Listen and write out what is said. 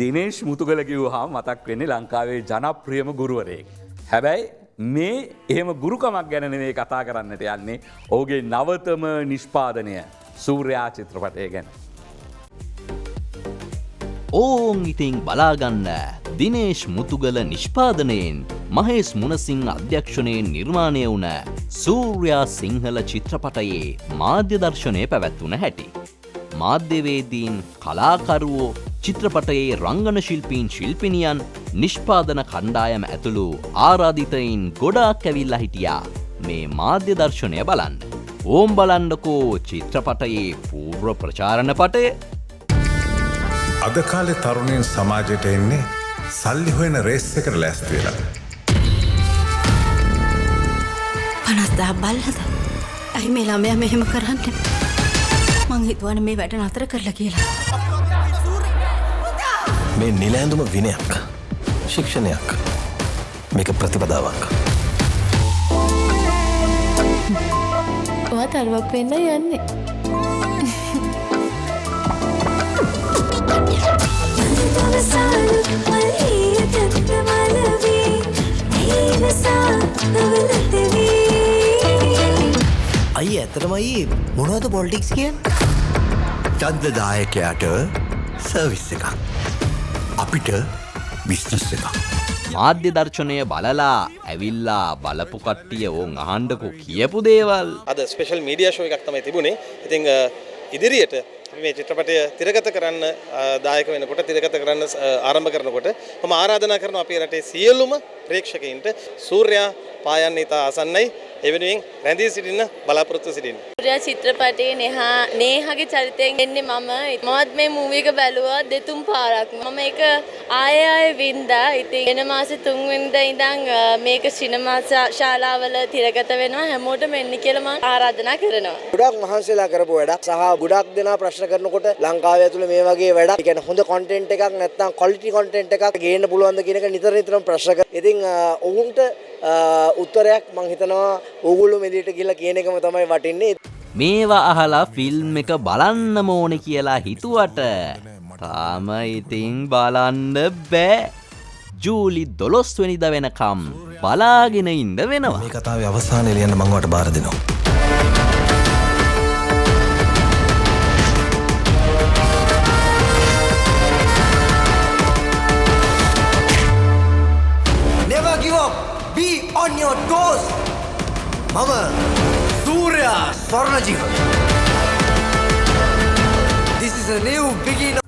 දිනේෂ් මුතුගල කිව්වහම මතක් වෙන්නේ ලංකාවේ ජනප්‍රියම ගුරුවරයෙක්. හැබැයි මේ එහෙම ගුරුකමක් ගැන නෙවෙයි කතා කරන්නට යන්නේ. ඔහුගේ නවතම නිෂ්පාදනය සූර්යා චිත්‍රපටය ගැන. ඕන් ඉතින් බලාගන්න දිනේෂ් මුතුගල නිෂ්පාදනයෙන් මහේස් මුණසිංහ අධ්‍යක්ෂණයෙන් නිර්මාණය වුණ සූර්යා සිංහල චිත්‍රපටයේ මාධ්‍ය දර්ශනය පැවැත්වුණ හැටි. මාධ්‍යවේදීන් කලාකරුවෝ චිත්‍රපටයේ රංගන ශිල්පීන් ශිල්පිනියන් නිෂ්පාදන කණ්ඩායම ඇතුළු ආරාධිතයින් ගොඩාක් ඇවිල්ලා හිටියා මේ මාධ්‍ය දර්ශනය බලන්න. ඕම් බලන්නකෝ චිත්‍රපටයේ පූර්ව ප්‍රචාරණ පටය. අද කාලේ තරුණයන් සමාජයට එන්නේ සල්ලි හොයන රේස් එකට ලෑස්ති වෙලා. 50,000 බල්ලද? අයි මේ ළමයා මෙහෙම කරන්නේ. මං හිතුවනේ මේ වැඩ නතර කරලා කියලා. මේ නිලැඳුම විනයක්, ශික්ෂණයක්. මේක ප්‍රතිපදාවක්. ඔයා තරුවක් වෙන්න යන්නේ. අයි ඇත්තටම අයි මොනවද පොලිටික්ස් කියන්නේ? ඡන්දදායකයාට සර්විස් එකක්. අපිට බිස්නස් එකක්. මාධ්‍ය දර්ශනය බලලා ඇවිල්ලා බලපු කට්ටිය ඕන් අහන්නකෝ කියපු දේවල්. අද ස්පෙෂල් මීඩියා ෂෝ එකක් තමයි තිබුණේ. ඉතින් ඉදිරියට අපි මේ චිත්‍රපටය තිරගත කරන්න දායක වෙනකොට තිරගත කරන්න ආරම්භ කරනකොට මම ආරාධනා කරනවා අපේ රටේ සියලුම ප්‍රේක්ෂකයින්ට සූර්යා පායන්න ඉතා ආසන්නයි. ඒ වෙනුවෙන් රැඳී සිටින්න බලාපොරොත්තු සිටින්න. සූර්යා චිත්‍රපටයේ නේහගේ චරිතයෙන් එන්නේ මමත් මේ මූවි එක බැලුවා දෙතුන් පාරක්. මම ඒක ආයෙ වින්දා. ඉතින් වෙන මාසේ 3 වෙනිදා ඉඳන් මේක සිනමා ශාලාවල තිරගත වෙනවා. හැමෝටම එන්න කියලා මම ආරාධනා කරනවා. ගොඩක් මහන්සිලා කරපු වැඩක් සහ ගොඩක් දෙනා ප්‍රශ්න කරනකොට ලංකාවේ ඇතුළේ මේ වගේ වැඩක්, ඒ කියන්නේ හොඳ කන්ටෙන්ට් එකක් නැත්නම් ක්වොලිටි කන්ටෙන්ට් එකක් ගේන්න පුළුවන්ද කියන එක නිතරම ප්‍රශ්න කරා. ඉතින් ඔවුන්ට උත්තරයක් මම හිතනවා ඕගොල්ලෝ මෙදිට කියලා කියන එකම තමයි වටින්නේ. මේවා අහලා ෆිල්ම් එක බලන්නම ඕනේ කියලා හිතුවට තාම ඉතින් බලන්න බෑ. ජූලි 12 වෙනිදා වෙනකම් බලාගෙන ඉන්න වෙනවා. මේ කතාවේ අවසානය ලියන්න මම ඔයාලට බාර දෙනවා. Never give up. Be on your toes. Mama, Surya Swarnajiva. This is a new beginning.